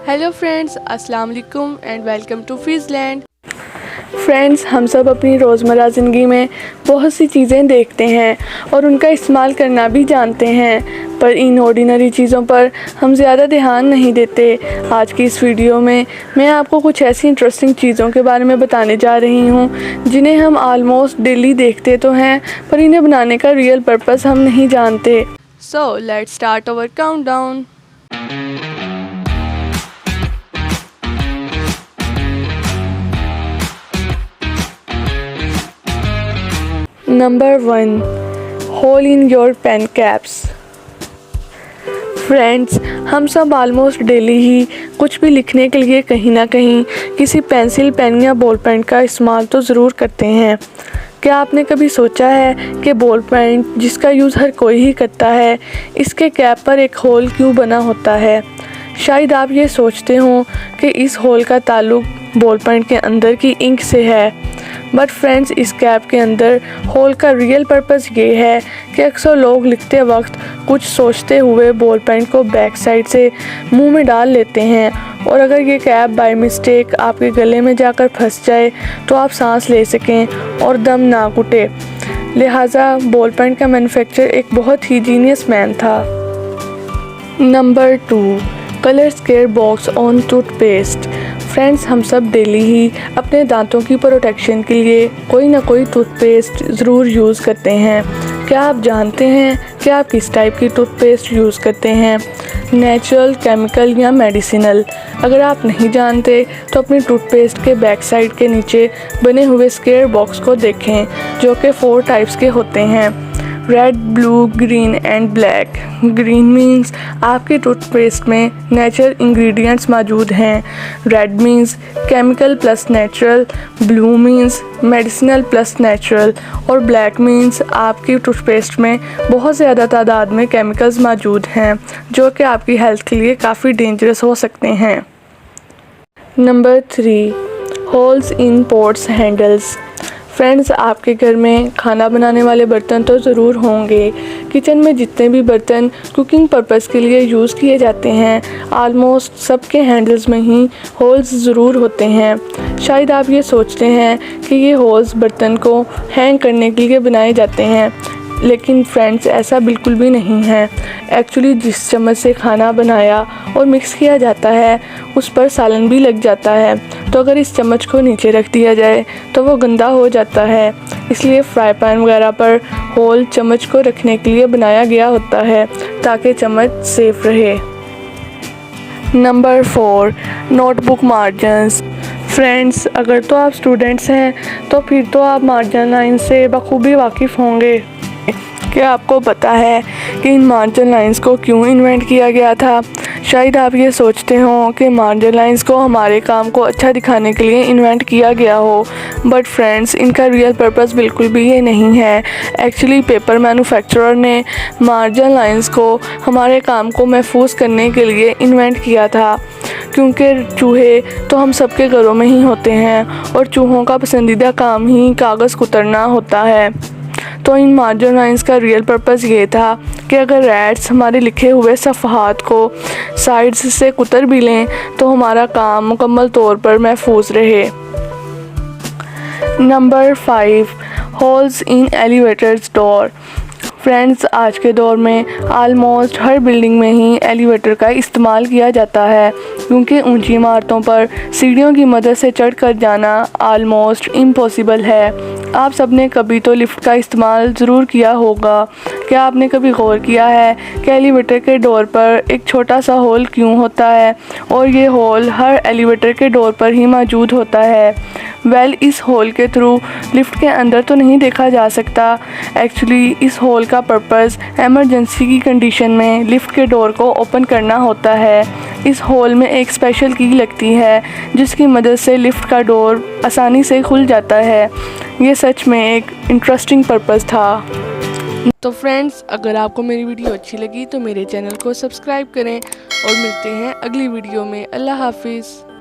Hello friends, अस्सलाम वालेकुम and welcome to फिज़लैंड। Friends, हम सब अपनी रोज़मर्रा ज़िंदगी में बहुत सी चीज़ें देखते हैं और उनका इस्तेमाल करना भी जानते हैं, पर इन ऑर्डिनरी चीज़ों पर हम ज़्यादा ध्यान नहीं देते। आज की इस वीडियो में मैं आपको कुछ ऐसी इंटरेस्टिंग चीज़ों के बारे में बताने जा रही हूँ जिन्हें हम ऑलमोस्ट डेली देखते तो हैं, पर इन्हें बनाने का रियल पर्पस हम नहीं जानते। So let's start our countdown. Number 1, hole in your pen caps. Friends, हम सब ऑलमोस्ट डेली ही कुछ भी लिखने के लिए कहीं ना कहीं किसी पेंसिल, पेन या बॉल पेन का इस्तेमाल तो ज़रूर करते हैं। क्या आपने कभी सोचा है कि बॉल पेन जिसका यूज़ हर कोई ही करता है, इसके कैप पर एक होल क्यों बना होता है? शायद आप ये सोचते हो कि इस होल का ताल्लुक बॉल पेन के अंदर की इंक से है, बट फ्रेंड्स, इस कैप के अंदर होल का रियल पर्पस ये है कि अक्सर लोग लिखते वक्त कुछ सोचते हुए बॉल पेन को बैक साइड से मुंह में डाल लेते हैं, और अगर ये कैप बाय मिस्टेक आपके गले में जाकर फंस जाए तो आप सांस ले सकें और दम ना घुटे। लिहाजा बॉल पेन का मैन्युफैक्चर एक बहुत ही जीनियस मैन था। Number 2, colour square box on toothpaste. Friends, हम सब डेली ही अपने दांतों की प्रोटेक्शन के लिए कोई ना कोई टूथपेस्ट ज़रूर यूज़ करते हैं। क्या आप जानते हैं कि आप किस टाइप की टूथपेस्ट यूज़ करते हैं, नेचुरल, केमिकल या मेडिसिनल? अगर आप नहीं जानते तो अपनी टूथपेस्ट के बैक साइड के नीचे बने हुए स्केयर बॉक्स को देखें, जो कि 4 टाइप्स के होते हैं: red, blue, green and black. Green means आपके टूथपेस्ट में नेचुरल इंग्रेडिएंट्स मौजूद हैं। Red means chemical plus natural, blue means medicinal plus natural, और ब्लैक मीन्स आपकी टूथपेस्ट में बहुत ज़्यादा तादाद में केमिकल्स मौजूद हैं, जो कि आपकी हेल्थ के लिए काफ़ी डेंजरस हो सकते हैं। Number 3, holes in pots handles. Friends, आपके घर में खाना बनाने वाले बर्तन तो ज़रूर होंगे। किचन में जितने भी बर्तन कुकिंग पर्पस के लिए यूज़ किए जाते हैं, ऑलमोस्ट सबके हैंडल्स में ही होल्स ज़रूर होते हैं। शायद आप ये सोचते हैं कि ये होल्स बर्तन को हैंग करने के लिए बनाए जाते हैं, लेकिन फ्रेंड्स, ऐसा बिल्कुल भी नहीं है। एक्चुअली जिस चम्मच से खाना बनाया और मिक्स किया जाता है उस पर सालन भी लग जाता है, तो अगर इस चम्मच को नीचे रख दिया जाए तो वो गंदा हो जाता है। इसलिए फ्राई पैन वगैरह पर होल चम्मच को रखने के लिए बनाया गया होता है, ताकि चम्मच सेफ रहे। Number 4, notebook margins. फ्रेंड्स, अगर तो आप स्टूडेंट्स हैं तो फिर तो आप मार्जिन लाइन से बखूबी वाकिफ़ होंगे। क्या आपको पता है कि इन मार्जिन लाइंस को क्यों इन्वेंट किया गया था? शायद आप ये सोचते हो कि मार्जिन लाइंस को हमारे काम को अच्छा दिखाने के लिए इन्वेंट किया गया हो, बट फ्रेंड्स, इनका रियल पर्पस बिल्कुल भी ये नहीं है। एक्चुअली पेपर मैन्युफैक्चरर ने मार्जिन लाइंस को हमारे काम को महफूज करने के लिए इन्वेंट किया था, क्योंकि चूहे तो हम सबके घरों में ही होते हैं और चूहों का पसंदीदा काम ही कागज़ कुतरना होता है। तो इन मार्जिन लाइंस का रियल पर्पस ये था कि अगर रैट्स हमारे लिखे हुए सफ़हात को साइड्स से कुतर भी लें तो हमारा काम मुकम्मल तौर पर महफूज रहे। Number 5, holes in elevators door. Friends, आज के दौर में आलमोस्ट हर बिल्डिंग में ही एलिवेटर का इस्तेमाल किया जाता है, क्योंकि ऊंची इमारतों पर सीढ़ियों की मदद से चढ़कर जाना आलमोस्ट इम्पॉसिबल है। आप सबने कभी तो लिफ्ट का इस्तेमाल ज़रूर किया होगा। क्या आपने कभी गौर किया है कि एलिवेटर के डोर पर एक छोटा सा होल क्यों होता है, और ये होल हर एलिवेटर के डोर पर ही मौजूद होता है? इस होल के थ्रू लिफ्ट के अंदर तो नहीं देखा जा सकता। एक्चुअली इस होल का पर्पस एमरजेंसी की कंडीशन में लिफ्ट के डोर को ओपन करना होता है। इस होल में एक स्पेशल की लगती है जिसकी मदद से लिफ्ट का डोर आसानी से खुल जाता है। ये सच में एक इंटरेस्टिंग पर्पस था। तो फ्रेंड्स, अगर आपको मेरी वीडियो अच्छी लगी तो मेरे चैनल को सब्सक्राइब करें और मिलते हैं अगली वीडियो में। अल्लाह हाफिज़।